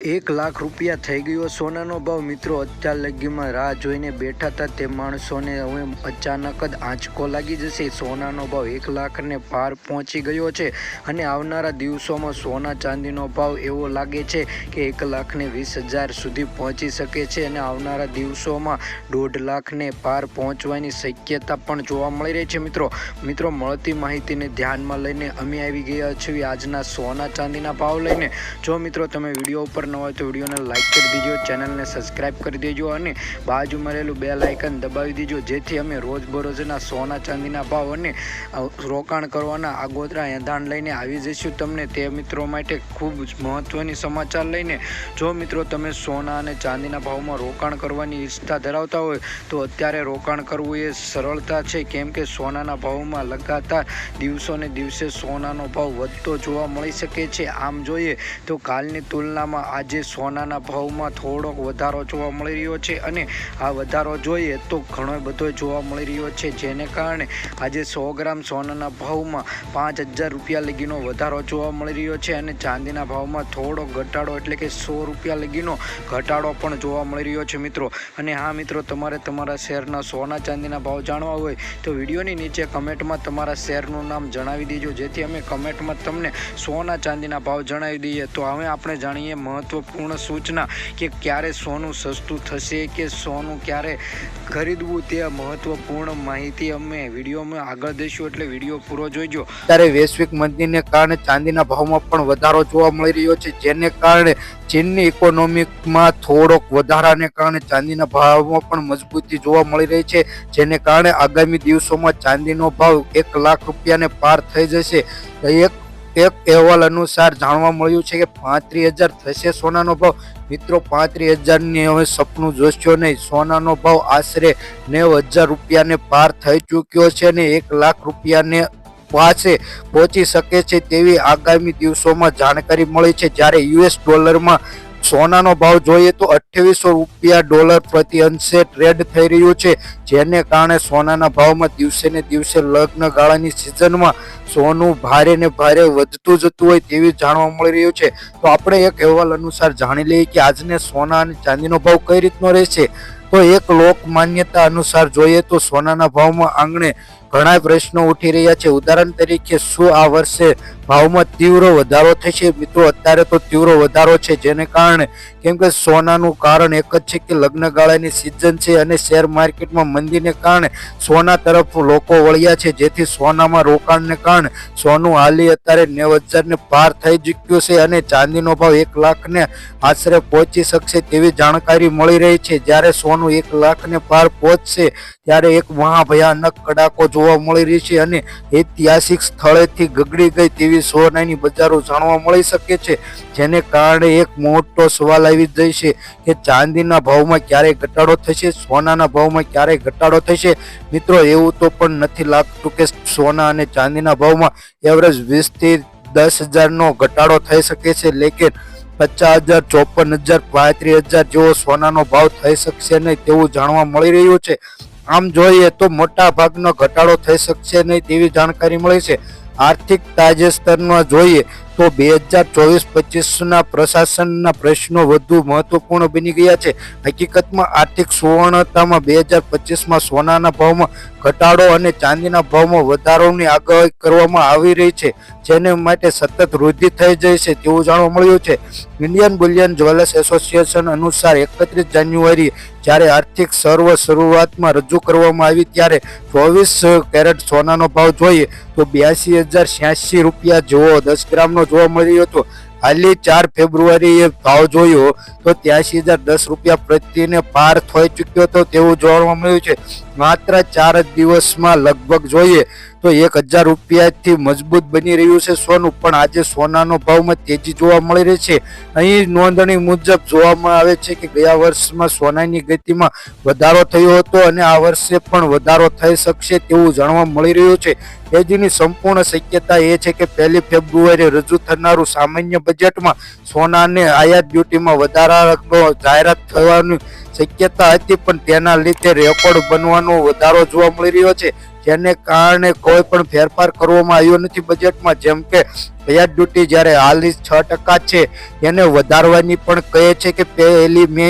1,00,000 રૂપિયા થઈ ગયો સોનાનો ભાવ। મિત્રો અત્યાર લગીમાં રાહ જોઈને બેઠા હતા તે માણસોને હવે અચાનક જ આંચકો લાગી જશે। સોનાનો ભાવ 1,00,000 ને પાર પહોંચી ગયો છે અને આવનારા દિવસોમાં સોના ચાંદીનો ભાવ એવો લાગે છે કે 1,20,000 સુધી પહોંચી શકે છે અને આવનારા દિવસોમાં 1,50,000 ને પાર પહોંચવાની શક્યતા પણ જોવા મળી રહી છે। મિત્રો મળતી માહિતીને ધ્યાનમાં લઈને અમે આવી ગયા છીએ આજના સોના ચાંદીના ભાવ લઈને। જો મિત્રો તમે વિડીયો ઉપર ન હોય તો વિડીયોને લાઈક કરી દેજો, ચેનલને સબસ્ક્રાઈબ કરી દેજો અને બાજુમાં રહેલું બેલ આઇકન દબાવી દેજો, જેથી અમે રોજબરોજના સોના ચાંદીના ભાવ અને રોકાણ કરવાના આગોતરા એંધાણ લઈને આવી જઈશું તમને તે મિત્રો માટે ખૂબ જ મહત્વની સમાચાર લઈને। જો મિત્રો તમે સોના અને ચાંદીના ભાવમાં રોકાણ કરવાની ઈચ્છા ધરાવતા હોય તો અત્યારે રોકાણ કરવું એ સરળતા છે, કેમ કે સોનાના ભાવમાં લગાતાર દિવસોને દિવસે સોનાનો ભાવ વધતો જોવા મળી શકે છે। આમ જોઈએ તો કાલની તુલનામાં આજે સોનાના ભાવમાં થોડોક વધારો જોવા મળી રહ્યો છે અને આ વધારો જોઈએ તો ઘણો બધો જોવા મળી રહ્યો છે, જેને કારણે આજે 100 ગ્રામ સોનાના ભાવમાં 5,000 રૂપિયા લગીનો વધારો જોવા મળી રહ્યો છે અને ચાંદીના ભાવમાં થોડો ઘટાડો એટલે કે 100 રૂપિયા લગીનો ઘટાડો પણ જોવા મળી રહ્યો છે મિત્રો। અને હા મિત્રો, તમારે તમારા શહેરના સોના ચાંદીના ભાવ જાણવા હોય તો વિડીયોની નીચે કમેન્ટમાં તમારા શહેરનું નામ જણાવી દેજો, જેથી અમે કમેન્ટમાં તમને સોના ચાંદીના ભાવ જણાવી દઈએ। તો હવે આપણે જાણીએ મહત્વપૂર્ણ સૂચના કે ક્યારે સોનું સસ્તું થશે કે સોનું ક્યારે ખરીદવું તે મહત્વપૂર્ણ માહિતી અમે વિડીયોમાં આગળ દઈશું, એટલે વિડીયો પૂરો જોઈજો। ત્યારે વૈશ્વિક મંદીને કારણે ચાંદીના ભાવમાં પણ વધારો જોવા મળી રહ્યો છે, જેને કારણે ચીનની ઇકોનોમીમાં થોડોક વધારાને કારણે ચાંદીના ભાવમાં પણ મજબૂતી જોવા મળી રહી છે, જેને કારણે આગામી દિવસોમાં ચાંદીનો ભાવ 1,00,000 રૂપિયાને પાર થઈ જશે। એક અહેવાલ અનુસાર જાણવા મળ્યું છે કે 35,000 થશે સોનાનો ભાવ। મિત્રો 35,000ની હવે સપનું જોશો નહીં, સોનાનો ભાવ આશરે 90,000 રૂપિયાને પાર થઈ ચૂક્યો છે અને 1,00,000 રૂપિયાને પાસે પહોંચી શકે છે તેવી આગામી દિવસોમાં જાણકારી મળી છે। જ્યારે US ડોલરમાં સોનાનો ભાવ જોઈએ તો 2800 રૂપિયા ડોલર પ્રતિ અંશે ટ્રેડ થઈ રહ્યું છે, જેને કારણે સોનાના ભાવમાં દિવસે ને દિવસે લગ્ન ગાળાની સિઝનમાં સોનું ભારે ને ભારે વધતું જતું હોય તેવી જાણવા મળી રહ્યું છે। તો આપણે એક અહેવાલ અનુસાર જાણી લઈએ કે આજને સોના અને ચાંદીનો ભાવ કઈ રીતનો રહેશે। તો એક લોક માન્યતા અનુસાર જોઈએ તો સોનાના ભાવમાં આંગણે ઘણા પ્રશ્નો ઉઠી રહ્યા છે। ઉદાહરણ તરીકે, શું આ વર્ષે ભાવમાં તીવ્ર વધારો થશે? મિત્રો અત્યારે તો તીવ્ર વધારો છે, જેને કારણે કેમ કે સોનાનું કારણ એક જ છે કે લગ્ન ગાળાની સિઝન છે અને શેર માર્કેટમાં મંદીને કારણે સોના તરફ લોકો વળ્યા છે, જેથી સોનામાં રોકાણને કારણે સોનું હાલી અત્યારે 90,000 ને પાર થઈ ચૂક્યું છે અને ચાંદીનો ભાવ 1,00,000 ને આશરે પહોંચી શકશે તેવી જાણકારી મળી રહી છે। જ્યારે સોનું 1,00,000 ને પાર પહોંચશે ત્યારે એક મહાભયાનક કડાકો જોવા મળી રહી છે અને ઐતિહાસિક સ્થળેથી ગગડી ગઈ તેવી સોનાની બજારો જાણવા મળી શકે છે, જેને કારણે એક મોટો સવાલ આવી જાય છે કે ચાંદીના ભાવમાં ક્યારે ઘટાડો થશે, સોનાના ભાવમાં ક્યારે ઘટાડો થશે। મિત્રો એવું તો પણ નથી લાગતું કે સોના અને ચાંદીના ભાવમાં એવરેજ 20 થી 10,000નો ઘટાડો થઈ શકે છે, લેકિન 50,000, 54,000, 35,000 જેવો સોનાનો ભાવ થઈ શકશે નહીં તેવું જાણવા મળી રહ્યું છે। આમ જોઈએ તો મોટા ભાગનો ઘટાડો થઈ શકશે નહીં તેવી જાણકારી મળી છે। આર્થિક તાજેતરમાં જોઈએ તો 2024-25ના પ્રશાસનના પ્રશ્નો વધુ મહત્વપૂર્ણ બની ગયા છે। હકીકતમાં આર્થિક સુવર્ણતામાં 2025માં સોનાના ભાવમાં ઘટાડો અને ચાંદીના ભાવમાં વધારોની આગાહી કરવામાં આવી રહી છે, જેને માટે સતત વૃદ્ધિ થઈ જાય છે તેવું જાણવા મળ્યું છે। ઇન્ડિયન બુલિયન જ્વેલર્સ એસોસિએશન અનુસાર 31 જાન્યુઆરીએ જ્યારે આર્થિક શરૂઆતમાં રજૂ કરવામાં આવી ત્યારે 24 કેરેટ સોનાનો ભાવ જોઈએ તો 82,086 રૂપિયા જેવો 10 ગ્રામનો જોવા મળી રહ્યો હતો। હાલની 4 ફેબ્રુઆરીએ ભાવ જોયો તો 83,010 રૂપિયા પ્રતિને પાર થઈ ચૂક્યો હતો તેવું જોવા મળ્યું છે। માત્ર 4 દિવસમાં લગભગ જોઈએ તો 1,000 રૂપિયાથી મજબૂત બની રહ્યું છે સોનું, પણ આજે સોનાનો ભાવમાં તેજી જોવા મળી રહી છે। અહીં નોંધણી મુજબ જોવામાં આવે છે કે ગયા વર્ષમાં સોનાની ગતિમાં વધારો થયો હતો અને આ વર્ષે પણ વધારો થઈ શકશે તેવું જાણવા મળી રહ્યું છે। તેજીની સંપૂર્ણ શક્યતા એ છે કે 1 ફેબ્રુઆરીએ રજૂ થનારું સામાન્ય બજેટમાં સોનાને આયાત ડ્યુટીમાં વધારાનો જાહેરાત થવાની શક્યતા હતી, પણ તેના લીધે રેકોર્ડ બનવાનો વધારો જોવા મળી રહ્યો છે, જેને કારણે કોઈ પણ ફેરફાર કરવામાં આવ્યો નથી બજેટમાં। જેમ કે વ્યાજ ડ્યુટી જ્યારે હાલની 6% છે એને વધારવાની પણ કહે છે કે 1 મે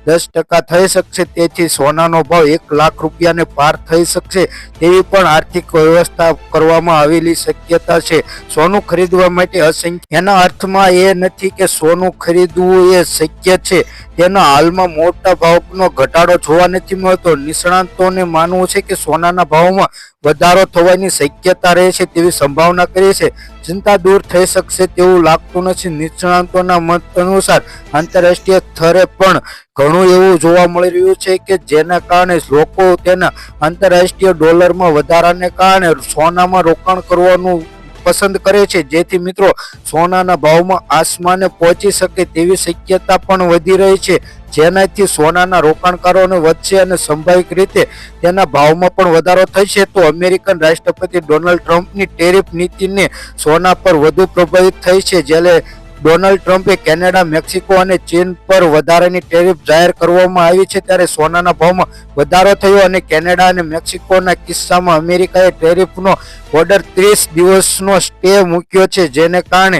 10% થઈ શકશે, તેથી સોનાનો ભાવ 1 લાખ રૂપિયાને પાર થઈ શકશે તેવી પણ આર્થિક વ્યવસ્થા કરવામાં આવેલી શક્યતા છે. સોનું ખરીદવા માટે અસંખ્ય, એના અર્થમાં એ નથી કે સોનું ખરીદવું એ શક્ય છે, તેનો હાલમાં મોટા ભાવનો ઘટાડો જોવા નથી મળતો. નિષ્ણાતોને માનવું છે કે સોનાના ભાવમાં વધારો થવાની શક્યતા રહે છે તેવી સંભાવના કરી છે. ચિંતા દૂર થઈ શકશે તેવું લાગતું નથી. નિષ્ણાતોના મત અનુસાર આંતરરાષ્ટ્રીય સ્તરે પણ ઘણું એવું જોવા મળી રહ્યું છે કે જેના કારણે લોકો તેના આંતરરાષ્ટ્રીય ડોલરમાં વધારાને કારણે સોનામાં રોકાણ કરવાનું પસંદ કરે છે, જેથી મિત્રો સોનાના ભાવમાં આસમાને પહોંચી શકે તેવી શક્યતા પણ વધી રહી છે, જેનાથી સોનાના રોકાણકારોને વધશે અને સંભાવિત રીતે તેના ભાવમાં પણ વધારો થશે. તો અમેરિકન રાષ્ટ્રપતિ ડોનાલ્ડ ટ્રમ્પની ટેરિફ નીતિને સોના પર વધુ પ્રભાવિત થઈ છે. જ્યારે ડોનાલ્ડ ટ્રમ્પે કેનેડા, મેક્સિકો અને ચીન પર વધારાની ટેરિફ જાહેર કરવામાં આવી છે, ત્યારે સોનાના ભાવમાં વધારો થયો અને કેનેડા અને મેક્સિકોના કિસ્સામાં અમેરિકાએ ટેરિફનો ઓર્ડર 30 દિવસનો સ્ટે મૂક્યો છે, જેને કારણે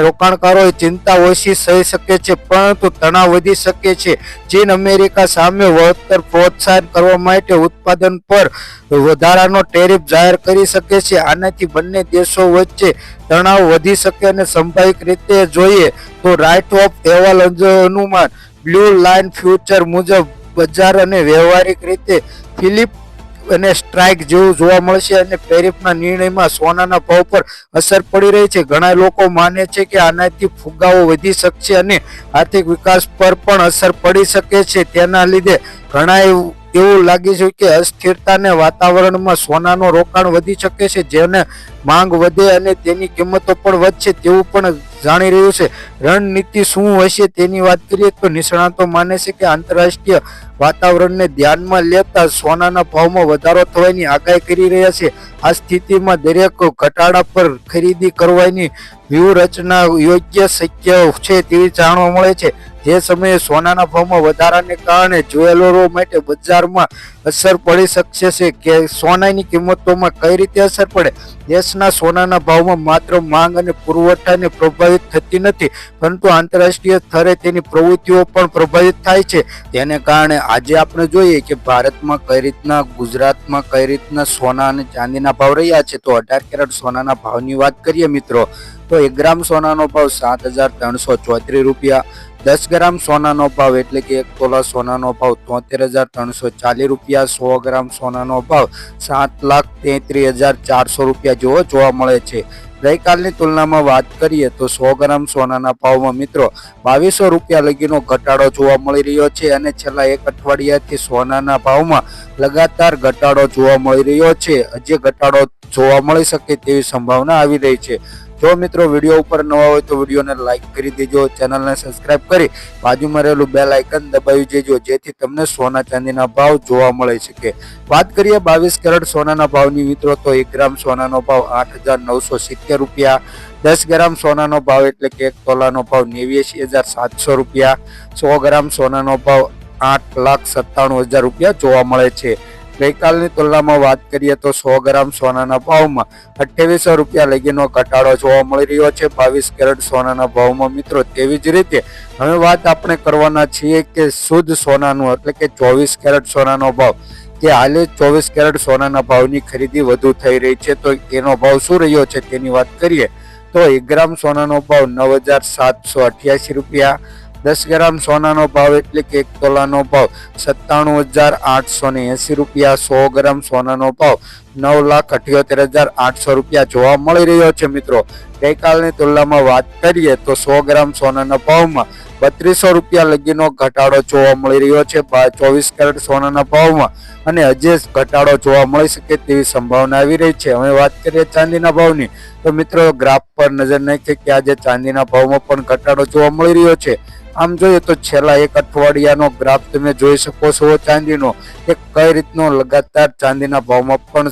રોકાણકારોએ ચિંતા ઓછી થઈ શકે છે, પરંતુ તણાવ વધી શકે છે. ચીન અમેરિકા સામે વળતર પ્રોત્સાહન કરવા માટે ઉત્પાદન પર વધારાનો ટેરિફ જાહેર કરી શકે છે. આનાથી બંને દેશો વચ્ચે તણાવ વધી શકે અને સંભાવિત રીતે જોઈએ તો રાઇટ ઓફ અહેવાલ અનુમાન બ્લુ લાઇન ફ્યુચર મુજબ બજાર અને વ્યવહારિક રીતે ફિલિપ અને સ્ટ્રાઇક જેવું જોવા મળશે અને ટેરિફના નિર્ણયમાં સોનાના ભાવ પર અસર પડી રહી છે. ઘણા લોકો માને છે કે આનાથી ફુગાવો વધી શકશે અને આર્થિક વિકાસ પર પણ અસર પડી શકે છે. તેના લીધે ઘણા એવું લાગે છે કે અસ્થિરતાને વાતાવરણમાં સોનાનું રોકાણ વધી શકે છે, જેને માંગ વધે અને તેની કિંમતો પણ વધશે તેવું પણ જાણી રહ્યું છે. રણનીતિ શું હશે તેની વાત કરીએ તો નિષ્ણાતો માને છે કે આંતરરાષ્ટ્રીય વાતાવરણને ધ્યાનમાં લેતા સોનાના ભાવમાં વધારો થવાની આગાહી કરી રહ્યા છે. આ સ્થિતિમાં દરેક ઘટાડા પર ખરીદી કરવાની વ્યૂહરચના યોગ્ય શક્ય છે તેવી જાણવા મળે છે. જે સમયે સોનાના ભાવમાં વધારાને કારણે જ્વેલરો માટે બજારમાં અસર પડી શકશે છે કે સોનાની કિંમતોમાં કઈ રીતે અસર પડે. દેશના સોનાના ભાવમાં માત્ર માંગ અને પુરવઠાને પ્રભાવિત થતી નથી, પરંતુ આંતરરાષ્ટ્રીય સ્તરે તેની પ્રવૃત્તિઓ પણ પ્રભાવિત થાય છે. તેને કારણે આજે આપણે જોઈએ કે ભારતમાં કઈ રીતના, ગુજરાતમાં કઈ રીતના સોના અને ચાંદીના ભાવ રહ્યા છે. તો 18 કેરેટ સોનાના ભાવની વાત કરીએ મિત્રો તો 1 ગ્રામ સોનાનો ભાવ 7,334 રૂપિયા, 10 ગ્રામ સોનાનો ભાવ એટલે કે 1 તોલા સોનાનો ભાવ 73,340 રૂપિયા, 100 ગ્રામ સોનાનો ભાવ 7,33,400 રૂપિયા જેવો જોવા મળે છે. ગઈકાલની તુલનામાં વાત કરીએ તો 100 ગ્રામ સોનાના ભાવમાં મિત્રો 2200 રૂપિયા લગીનો ઘટાડો જોવા મળી રહ્યો છે અને છેલ્લા એક અઠવાડિયાથી સોનાના ભાવમાં લગાતાર ઘટાડો જોવા મળી રહ્યો છે. હજી ઘટાડો જોવા મળી શકે તેવી સંભાવના આવી રહી છે. જો મિત્રો વિડીયો ઉપર નવા હોય તો વિડીયોને લાઈક કરી દેજો, ચેનલને સબસ્ક્રાઇબ કરી બાજુમાં રહેલું બેલ આઇકન દબાવી દેજો, જેથી તમને સોના ચાંદીના ભાવ જોવા મળી શકે. વાત કરીએ 22 કેરેટ સોનાના ભાવની મિત્રો તો 1 ગ્રામ સોનાનો ભાવ 8,970 રૂપિયા, 10 ગ્રામ સોનાનો ભાવ એટલે કે 1 તોલાનો ભાવ 89,700 રૂપિયા, 100 ગ્રામ સોનાનો ભાવ 8,97,000 રૂપિયા જોવા મળે છે. ગઈકાલની તુલનામાં વાત કરીએ તો 100 ગ્રામ સોનાના ભાવમાં 2800 રૂપિયા લગીનો ઘટાડો જોવા મળી રહ્યો છે 22 કેરેટ સોનાના ભાવમાં મિત્રો. તેવી જ રીતે હવે વાત આપણે કરવાના છીએ કે શુદ્ધ સોનાનું એટલે કે 24 કેરેટ સોનાનો ભાવ, કે હાલે 24 કેરેટ સોનાના ભાવની ખરીદી વધુ થઈ રહી છે. તો એનો ભાવ શું રહ્યો છે તેની વાત કરીએ તો 1 ગ્રામ સોનાનો ભાવ 9,788 રૂપિયા, 10 ગ્રામ સોનાનો ભાવ એટલે કે 1 તોલાનો ભાવ 97,880 રૂપિયા, 100 ગ્રામ સોનાનો ભાવ 9,78,800 રૂપિયા જોવા મળી રહ્યો છે મિત્રો. ગઈકાલની તુલનામાં વાત કરીએ તો 100 ગ્રામ સોનાના ભાવમાં 3200 રૂપિયા લગીનો ઘટાડો જોવા મળી રહ્યો છે 24 કેરેટ સોનાના ભાવમાં, અને હજી ઘટાડો જોવા મળી શકે તેવી સંભાવના આવી રહી છે. હવે વાત કરીએ ચાંદીના ભાવની તો મિત્રો ગ્રાફ પર નજર નાખીએ કે આજે ચાંદીના ભાવમાં પણ ઘટાડો જોવા મળી રહ્યો છે. આમ જોઈએ તો છેલ્લા એક અઠવાડિયાનો ગ્રાફ તમે જોઈ શકો છો ચાંદીનો, કે કઈ રીતનો લગાતાર ચાંદીના ભાવમાં પણ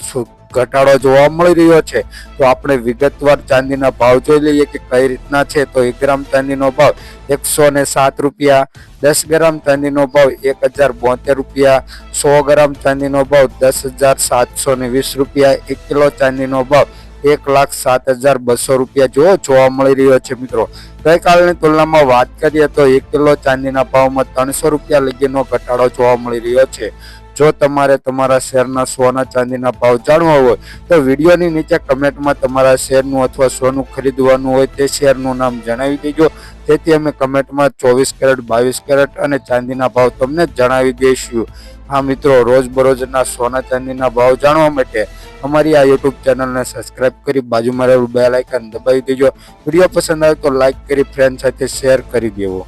ઘટાડો જોવા મળી રહ્યો છે. તો આપણે વિગતવાર ચાંદીના ભાવ જોઈ લઈએ કે કઈ રીતના છે. તો 1 ગ્રામ ચાંદીનો ભાવ 107 રૂપિયા, 10 ગ્રામ ચાંદીનો ભાવ 1,072 રૂપિયા, 100 ગ્રામ ચાંદીનો ભાવ 10,720 રૂપિયા, 1 કિલો ચાંદીનો ભાવ 1,07,200 રૂપિયા જેવો જોવા મળી રહ્યો છે મિત્રો. ગઈકાલની તુલનામાં વાત કરીએ તો 1 કિલો ચાંદીના ભાવમાં 300 રૂપિયા લગીનો ઘટાડો જોવા મળી રહ્યો છે. જો તમારે તમારા શહેરના સોના ચાંદીના ભાવ જાણવા હોય તો વિડીયોની નીચે કમેન્ટમાં તમારા શહેરનું અથવા સોનું ખરીદવાનું હોય તે શહેરનું નામ જણાવી દેજો, તેથી અમે કમેન્ટમાં 24 કેરેટ, 22 કેરેટ અને ચાંદીના ભાવ તમને જણાવી દઈશું. હા મિત્રો, રોજબરોજના સોના ચાંદીના ભાવ જાણવા માટે અમારી આ યુટ્યુબ ચેનલને સબસ્ક્રાઇબ કરી બાજુમાં રહેલું બેલ આઇકન દબાવી દેજો. વિડીયો પસંદ આવે તો લાઇક કરી ફ્રેન્ડ સાથે શેર કરી દેવો.